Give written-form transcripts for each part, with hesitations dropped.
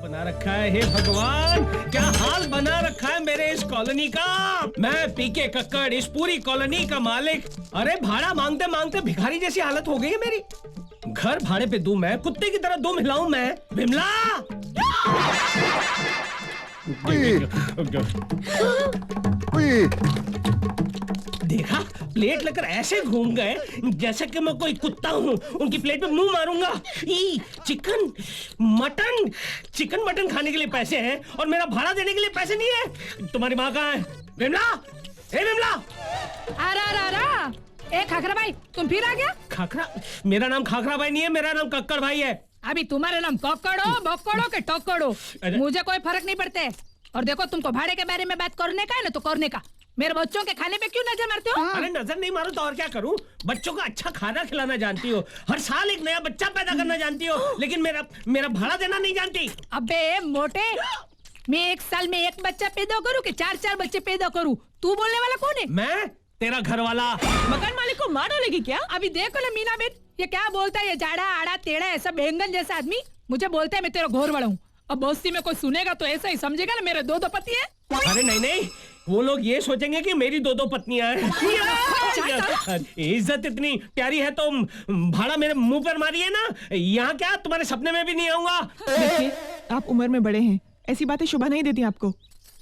बना रखा है, हे भगवान, क्या हाल बना रखा है मेरे इस कॉलोनी का। मैं पीके कक्कड़, इस पूरी कॉलोनी का मालिक। अरे भाड़ा मांगते मांगते भिखारी जैसी हालत हो गई है मेरी। घर भाड़े पे दूं मैं, कुत्ते की तरह दुम हिलाऊं मैं। विमला! देखा, प्लेट लेकर ऐसे घूम गए जैसे कि मैं कोई कुत्ता हूँ। उनकी प्लेट पे मुंह मारूंगा। चिकन मटन खाने के लिए पैसे हैं और मेरा भाड़ा देने के लिए पैसे नहीं है। तुम्हारी माँ कहाँ है? विमला, हे विमला! ए खाखरा भाई, तुम फिर आ गया? खाखरा? मेरा नाम खाखरा भाई नहीं है, मेरा नाम कक्कड़ भाई है। अभी तुम्हारे नाम कक्कड़ हो, बक्कड़ हो के टक्कड़ हो, मुझे कोई फर्क नहीं पड़ता है। और देखो, तुमको भाड़े के बारे में बात करने का है ना तो करने का। मेरे बच्चों के खाने पे क्यों नजर मारते हो? अरे नजर नहीं मारो तो और क्या करूं? बच्चों को अच्छा खाना खिलाना जानती हो, हर साल एक नया बच्चा पैदा करना जानती हो, लेकिन मेरा भाड़ा देना नहीं जानती। अबे मोटे, मैं एक साल में एक बच्चा पैदा करूं कि चार बच्चे पैदा करूं? तू बोलने वाला कौन है? मैं, तेरा घर वाला। मकान मालिक को मार डालेगी क्या? अभी देखो ना मीना बेट, ये क्या बोलता है, ये जाड़ा आड़ा टेढ़ा ऐसा बैंगन जैसा आदमी मुझे बोलता है मैं तेरा घोर वाला हूँ। अब बस्ती में कोई सुनेगा तो ऐसा ही समझेगा ना मेरे दो पति है। अरे नहीं, वो लोग ये सोचेंगे कि मेरी दो पत्नियां हैं। इज्जत इतनी प्यारी है तो भाड़ा मेरे मुंह पर मारिए ना। यहाँ क्या, तुम्हारे सपने में भी नहीं आऊंगा। देखिए, आप उम्र में बड़े हैं, ऐसी बातें शोभा नहीं देती आपको।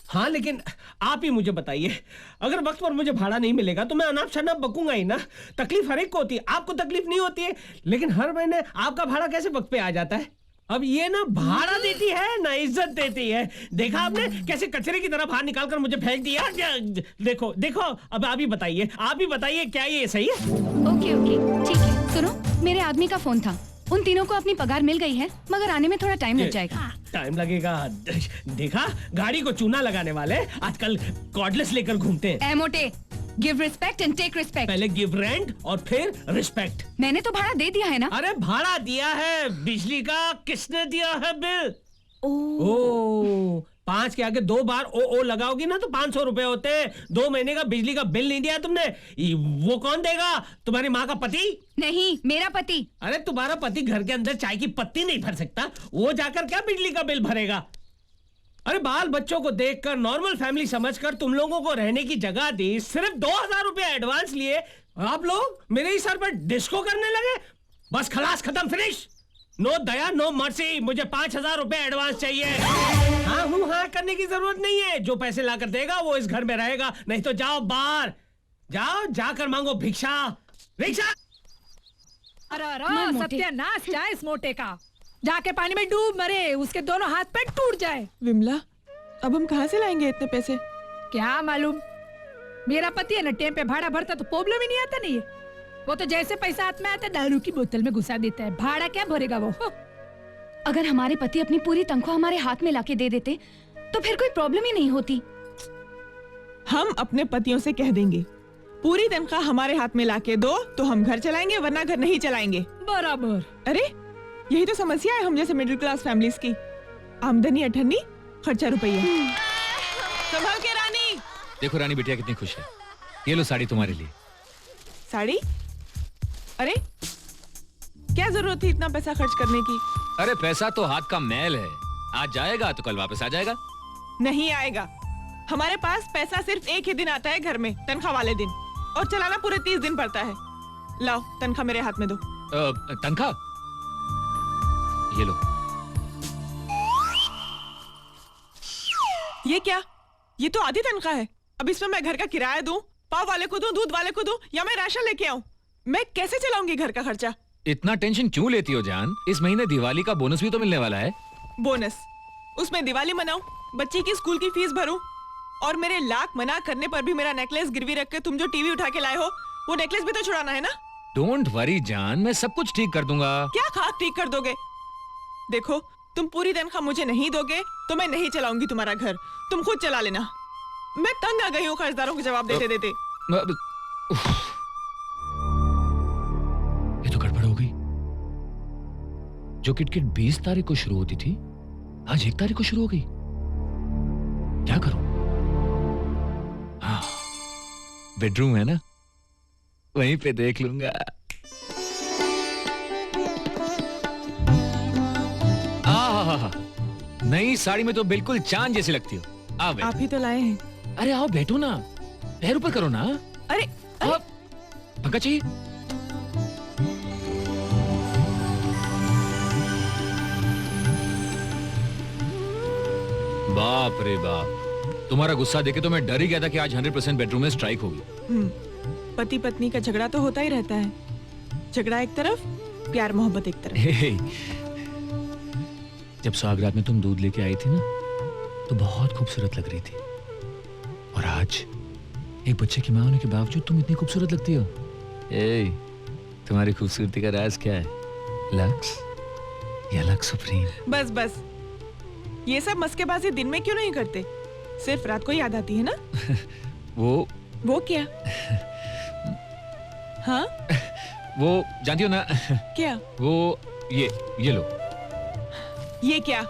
हाँ, लेकिन आप ही मुझे बताइए, अगर वक्त पर मुझे भाड़ा नहीं मिलेगा तो मैं अनाप शनाप बकूंगा ही ना। तकलीफ हर एक को होती है, आपको तकलीफ नहीं होती है, लेकिन हर महीने आपका भाड़ा कैसे वक्त पे आ जाता है? अब ये ना भाड़ा देती है ना इज्जत देती है। देखा आपने कैसे कचरे की तरह बाहर निकाल कर मुझे फेंक दिया? देखो, अब आप ही बताइए क्या ये सही है? ओके, ठीक है। सुनो, मेरे आदमी का फोन था, उन तीनों को अपनी पगार मिल गई है, मगर आने में थोड़ा टाइम लग जाएगा। टाइम लगेगा? देखा, गाड़ी को चूना लगाने वाले आजकल कॉर्डलेस लेकर घूमते हैं। A motto, give respect and take respect. पहले गिव रेंट और फिर रिस्पेक्ट। मैंने तो भाड़ा दे दिया है ना। अरे भाड़ा दिया है, बिजली का किसने दिया है बिल? ओ 5 के आगे 2 बार ओ लगाओगी ना तो 500 रुपए होते हैं। 2 महीने का बिजली का बिल नहीं दिया तुमने, वो कौन देगा? तुम्हारी माँ का पति? नहीं, मेरा पति। अरे तुम्हारा पति घर के अंदर चाय की पत्ती नहीं भर सकता, वो जाकर क्या बिजली का बिल भरेगा? अरे बाल बच्चों को देखकर, नॉर्मल फैमिली समझकर तुम लोगों को रहने की जगह दी, सिर्फ 2000 रुपए एडवांस लिए, आप लोग मेरे ही सर पर डिस्को करने लगे। बस खलास, खत्म, फिनिश। नो दया नो मर्सी, मुझे 5000 रुपए एडवांस चाहिए। हाँ करने की जरूरत नहीं है, जो पैसे लाकर देगा वो इस घर में रहेगा, नहीं तो जाओ बाहर, जाकर मांगो भिक्षा। अरे सत्यानाश जाए इस मोटे का, जाके पानी में डूब मरे, उसके दोनों हाथ पैर टूट जाए। विमला, अब हम कहाँ से लाएंगे इतने पैसे? क्या मालूम, मेरा पति है ना टेम पे भाड़ा भरता तो प्रॉब्लम ही नहीं आता नहीं है। वो तो जैसे पैसा हाथ में आता दारू की बोतल में घुसा देता है, भाड़ा क्या भरेगा वो। अगर हमारे पति अपनी पूरी तनख्वाह हमारे हाथ में लाके दे देते तो फिर कोई प्रॉब्लम ही नहीं होती। हम अपने पतियों से कह देंगे पूरी तनख्वाह हमारे हाथ में लाके दो तो हम घर चलाएंगे, वरना घर नहीं चलाएंगे। बराबर। अरे यही तो समस्या है हम जैसे मिडिल क्लास फैमिलीज की। आमदनी 98, खर्चा रुपया। संभाल के रानी। देखो रानी बिटिया कितनी खुश है, ये लो साड़ी तुम्हारे लिए। साड़ी? अरे क्या जरूरत थी इतना पैसा खर्च करने की? अरे पैसा तो हाथ का मैल है, आज जाएगा तो कल वापस आ जाएगा। नहीं आएगा, हमारे पास पैसा सिर्फ एक ही दिन आता है घर में, तनख्वाह वाले दिन, और चलाना पूरे 30 दिन पड़ता है। लाओ तनख्वाह मेरे हाथ में दो। तनख्वाह ये लो। ये क्या? ये तो आधी तनख्वाह है। अब इसमें मैं घर का किराया दूं, पाव वाले को दूं, दूध वाले को दूं, या मैं राशन लेके आऊं? मैं कैसे चलाऊंगी घर का खर्चा? इतना टेंशन क्यों लेती हो जान? इस महीने दिवाली का बोनस भी तो मिलने वाला है। बोनस? उसमें दिवाली मनाऊं, बच्ची की स्कूल की फीस भरूं, और मेरे लाख मना करने पर भी मेरा नेकलेस गिरवी रख के तुम जो टीवी उठा के लाए हो वो नेकलेस भी तो छुड़ाना है ना? डोंट वरी जान, मैं सब कुछ ठीक कर दूंगा। क्या खाक ठीक कर दोगे? देखो, तुम पूरी तनख्वाह मुझे नहीं दोगे तो मैं नहीं चलाऊंगी तुम्हारा घर, तुम खुद चला लेना। मैं तंग आ गई हूँ कर्जदारों को जवाब देते देते। ये तो गड़बड़ हो गई। जो किटकिट 20 तारीख को शुरू होती थी आज 1 तारीख को शुरू हो गई। क्या करूं? हाँ, बेडरूम है ना, वहीं पे देख लूंगा। नई साड़ी में तो बिल्कुल चांद जैसी लगती हो। आओ बैठो। आप ही तो लाए हैं। अरे आओ बैठो ना, पैर ऊपर करो ना। अरे आप पंखा चाहिए? बाप रे बाप, तुम्हारा गुस्सा देखे तो मैं डर ही गया था कि आज 100% बेडरूम में स्ट्राइक होगी। पति पत्नी का झगड़ा तो होता ही रहता है। झगड़ा एक तरफ, प्यार मोहब्बत एक तरफ। हे, जब सुहागरात में तुम दूध लेके आई थी ना, तो बहुत खूबसूरत लग रही थी। और आज एक बच्चे की मां होने के बावजूद तुम इतनी खूबसूरत लगती हो। ए, तुम्हारी खूबसूरती का राज क्या है? लक्स या लक्स सुप्रीम? बस बस, ये सब मस्केबाजी दिन में क्यों नहीं करते? सिर्फ रात को याद आती है ना? वो क्या? हाँ? वो जानती हो ना? क्या? वो ये लो। ये क्या?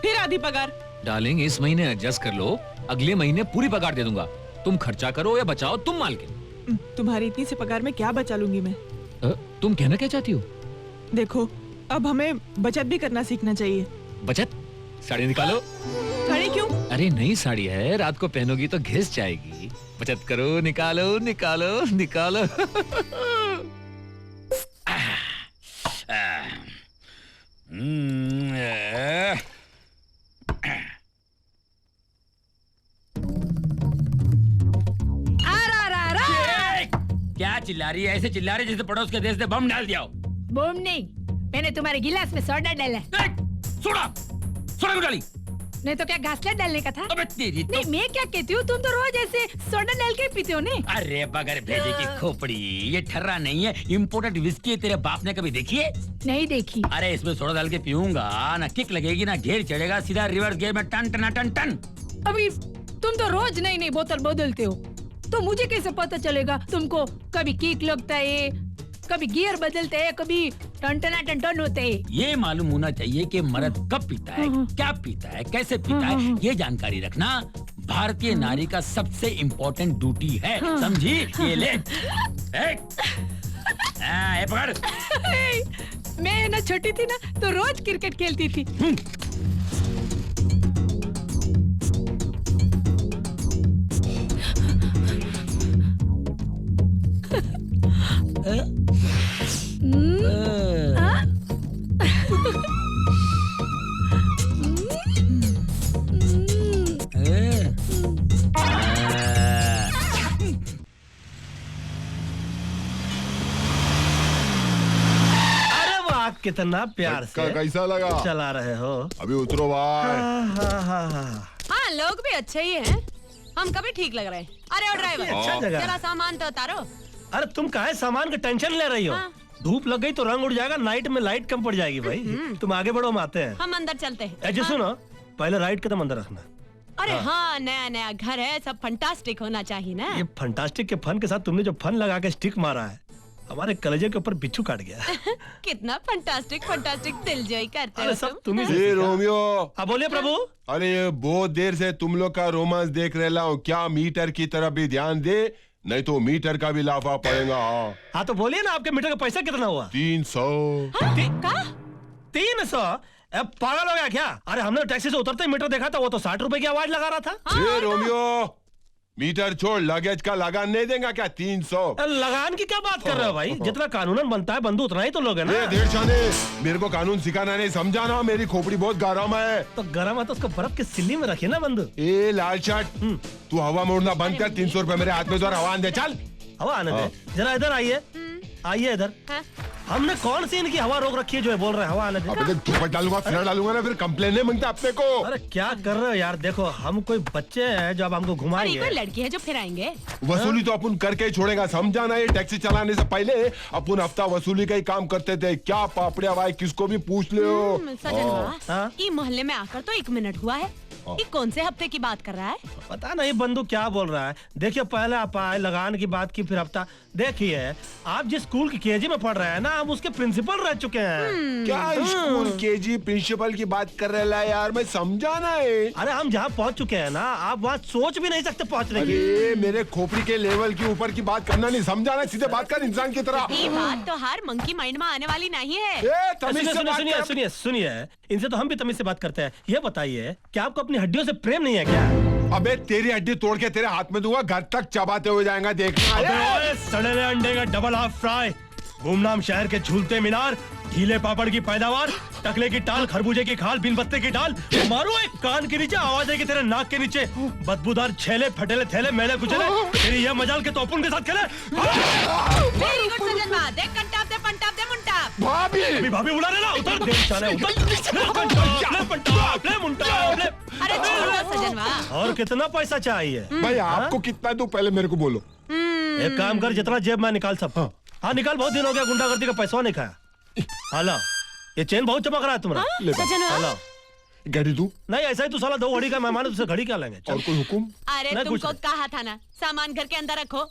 फिर आधी पगार? डार्लिंग, इस महीने एडजस्ट कर लो, अगले महीने पूरी पगार दे दूंगा। तुम खर्चा करो या बचाओ, तुम मालकिन। तुम्हारी इतनी सी पगार में क्या बचा लूंगी मैं? तुम कहना क्या चाहती हो? देखो, अब हमें बचत भी करना सीखना चाहिए। बचत? साड़ी निकालो। साड़ी क्यों? अरे नई साड़ी है, रात को पहनोगी तो घिस जाएगी। बचत करो, निकालो निकालो निकालो। क्या चिल्ला रही है? ऐसे चिल्ला रही है जैसे पड़ोस के देश ने बम डाल दिया हो। बम नहीं, मैंने तुम्हारे गिलास में सोडा डाला। सोडा क्यों डाली? नहीं तो क्या घासलेट डालने का था? अबे तेरी तो... नहीं, मैं क्या कहती हूँ, तुम तो रोज ऐसे सोडा डाल के पीते हो ने? अरे बगैर भेजे की खोपड़ी, ये ठर्रा नहीं है, इम्पोर्टेड विस्की है। तेरे बाप ने कभी देखी है? नहीं देखी। अरे इसमें सोडा डाल के पीऊंगा ना किक लगेगी ना घेर चढ़ेगा, सीधा रिवर्स गियर में टन टन टन टन। अभी तुम तो रोज नई नई बोतल बदलते हो, तो मुझे कैसे पता चलेगा तुमको कभी किक लगता है, कभी गियर बदलते हैं, कभी टन टन होते हैं। ये मालूम होना चाहिए कि मर्द कब पीता है, क्या पीता है, कैसे पीता है, ये जानकारी रखना भारतीय नारी का सबसे इम्पोर्टेंट ड्यूटी है, समझी? ये ले। ये पकड़। मैं ना छोटी थी ना तो रोज क्रिकेट खेलती थी। कितना प्यार से कैसा लगा? चला रहे हो? अभी उतरो भाई। हाँ, लोग भी अच्छे ही हैं। हम कभी ठीक लग रहे हैं। अरे ओ ड्राइवर, अच्छा जगह। जरा सामान तो उतारो। अरे तुम काहे सामान का टेंशन ले रही हो? हाँ। धूप लग गई तो रंग उड़ जाएगा, नाइट में लाइट कम पड़ जाएगी भाई। तुम आगे बढ़ो, हम आते हैं। हम अंदर चलते हैं। ऐसे सुनो, पहले राइट कदम अंदर रखना। अरे हाँ, नया नया घर है, सब फंटास्टिक होना चाहिए ना। ये फंटास्टिक के फन के साथ तुमने जो फन लगा के स्टिक मारा है, हमारे कलेजे के ऊपर बिच्छू काट गया। कितना फंटास्टिक दिलजोई करते हो अरे सब तुम। तुम ही ये रोमियो। अब बोलिए प्रभु। अरे ये बहुत देर से तुम लोग का रोमांस देख रहा हूँ, क्या मीटर की तरफ भी ध्यान दे, नहीं तो मीटर का भी लाफा पड़ेगा। हाँ तो बोलिए ना, आपके मीटर का पैसा कितना हुआ? 300। 300? अब पागल हो गया क्या? अरे हमने टैक्सी से उतरते ही मीटर देखा था, वो तो 60 रुपए की आवाज लगा रहा था। ये रोमियो, मीटर छोड़, लगेज का लगान नहीं देगा क्या? 300। लगान की क्या बात कर रहे हो भाई? जितना कानूनन बनता है बंधु उतना ही तो लोग है ना। ये देर शाने, मेरे को कानून सिखाना नहीं, समझाना। मेरी खोपड़ी बहुत गर्म है। तो गर्म है तो उसको बर्फ के सिल्ली में रखिए ना बंधु। ए लाल शर्ट, तू हवा मोड़ना बंद कर। 300 रुपए मेरे हाथ में दो, हवा दे। चल हवा आने दे। जरा इधर आइए, आइए इधर। हमने कौन सी इनकी हवा रोक रखी है जो बोल रहे हैं हवा आने दे? अबे धूप डालूंगा, फिर डालूंगा ना, फिर कंप्लेन नहीं मांगता अपने को। अरे क्या कर रहे हो यार? देखो हम कोई बच्चे हैं जो अब हमको अरे घुमाएंगे। कोई लड़की है जो फिर आएंगे। वसूली तो अपन करके ही छोड़ेगा, समझाना। ये टैक्सी चलाने से पहले अपन हफ्ता वसूली का ही काम करते थे। क्या पापड़िया भाई, किसको भी पूछ ले हो। सजन हाँ? ई मोहल्ले में आकर तो 1 मिनट हुआ है, ये कौन से हफ्ते की बात कर रहा है? पता नहीं बंधु क्या बोल रहा है। देखिए पहले आप आए, लगान की बात की, फिर हफ्ता। देखिए आप जिस स्कूल की केजी में पढ़ रहे हैं ना, हम उसके प्रिंसिपल रह चुके हैं। क्या स्कूल केजी प्रिंसिपल की बात कर रहा है यार, मैं समझाना है। अरे हम जहाँ पहुँच चुके हैं ना, आप वहाँ सोच भी नहीं सकते पहुँचने की। अरे मेरे खोपड़ी के लेवल के ऊपर की बात करना नहीं, समझाना, सीधे बात कर इंसान की तरह। ये बात तो हर मंकी माइंड में आने वाली नहीं है। तमीज से बात कर। सुनिए, इनसे तो हम भी तमीज से बात करते हैं। ये बताइए क्या आपको अपनी हड्डियों से प्रेम नहीं है क्या? अबे तेरी हड्डी तोड़ के तेरे हाथ में दूंगा, घर तक चबाते हुए जाएगा, देखना। अबे सड़े हुए अंडे का डबल हाफ फ्राई, गुमनाम शहर के झूलते मीनार, ढीले पापड़ की पैदावार, टकले की टाल, खरबूजे की खाल, बिन पत्ते की डाल, मारो एक कान के नीचे, आवाज आएगी तेरे नाक के नीचे, बदबूदार छेले, फटेले थैले, मैले कुचले, तेरी यह मजाल के तोपुन के साथ खेले। वेरी गुड सजन बा, देख कंटाप दे पंटाप दे मुंटाप। भाभी अभी भाभी बुला रहे ना, उतर दे चाले, उतर ले पंटाप ले मुंटाप ले। अरे छोड़ो सजन बा। और कितना पैसा चाहिए? भाई आपको कितना दूं पहले मेरे को बोलो। एक काम कर, जितना जेब में निकाल सब। हाँ निकाल, बहुत दिन हो गया गुंडागर्दी का पैसा नहीं खाया। हाला ये चेन बहुत चमक रहा है तुम्हारा। ले सजन बा। हाला घड़ी दूं? नहीं ऐसा ही तू साला 2 घड़ी का मेहमान है, तुझसे घड़ी क्या लेंगे? चल। और कोई हुक्म? अरे नहीं, कुछ तुमको नहीं। कहा था ना, सामान घर के अंदर रखो।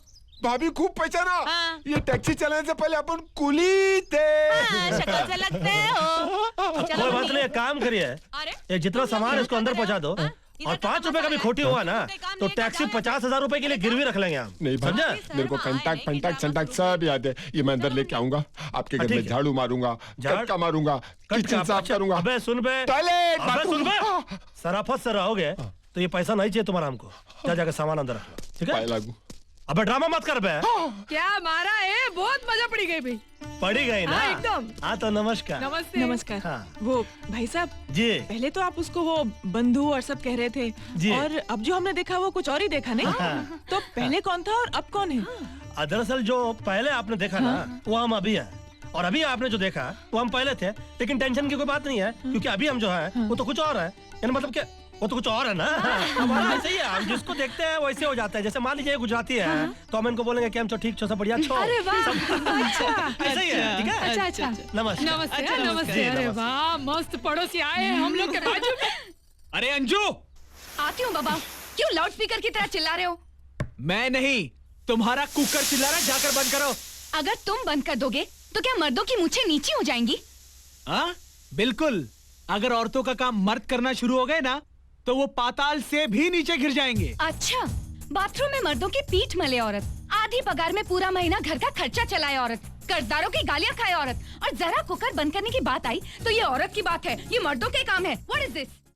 भाभी खूब पहचाना। हाँ। ये टैक्सी चलाने से पहले अपन कुली थे। हाँ, शक्ल से लगते हो। चलो कोई बात मम्मी। नहीं, एक काम करिए, अरे ये जितना सामान है इसको अंदर पहुंचा दो, हाँ? और 5 रुपए का भी खोटी हुआ ना तो टैक्सी 50,000 रुपए के लिए गिरवी रख लेंगे हम। नहीं भाई, समझा? मेरे को कंटाक्ट फंटाक्ट संटाक्ट सब याद है। ये मैं अंदर लेके आऊंगा, आपके घर ठीक में है। झाड़ू मारूंगा, झाड़- कटका मारूंगा, किचन साफ करूंगा। अबे सुन बे, टॉयलेट अबे सुन बे, बाथरूम। सराफत से रहोगे तो ये पैसा नहीं चाहिए तुम्हारा हमको। जा जाकर सामान अंदर रख लो, ठीक पाए है? लागू। अबे ड्रामा मत कर बे। क्या मारा है, बहुत मजा पड़ी गई भाई। पड़ी गई ना? हाँ, एकदम। हाँ तो नमस्कार। नमस्ते। नमस्कार। हाँ। वो भाई साहब, जी पहले तो आप उसको वो बंधु और सब कह रहे थे, जी। और अब जो हमने देखा वो कुछ और ही देखा नहीं। तो पहले कौन था और अब कौन है? दरअसल जो पहले आपने देखा ना वो हम अभी है, और अभी आपने जो देखा वो हम पहले थे। लेकिन टेंशन की कोई बात नहीं है, क्योंकि अभी हम जो है वो तो कुछ और है। यानी मतलब क्या, वो तो कुछ और है ना। हमारा ऐसे ही है, हम जिसको देखते हैं वैसे हो जाता है। जैसे मान लीजिए गुजराती है तो हम इनको बोलेंगे कि हम तो ठीक छो, सब बढ़िया छो। अरे वाह, अच्छा ऐसे ही है, ठीक है? अच्छा अच्छा। नमस्ते। नमस्ते अच्छा, नमस्ते। जी, अरे नमस्ते। वाह, मस्त पड़ोसी आए हैं हम लोग के बाजू में। अरे अंजू, आती हूँ बाबा। क्यों लाउडस्पीकर की तरह चिल्ला रहे हो? मैं नहीं, तुम्हारा कुकर चिल्ला रहा है, जाकर बंद करो। अगर तुम बंद कर दोगे तो क्या मर्दों की मूछें नीची हो जाएंगी? हाँ बिल्कुल, अगर औरतों का काम मर्द करना शुरू हो गए ना तो वो पाताल से भी नीचे गिर जाएंगे। अच्छा, बाथरूम में मर्दों की पीठ मले औरत, आधी पगार में पूरा महीना घर का खर्चा चलाए औरत, कर्जदारों की गालियां खाए औरत, और जरा कुकर बंद करने की बात आई तो ये औरत की बात है, ये मर्दों के काम है। What is this?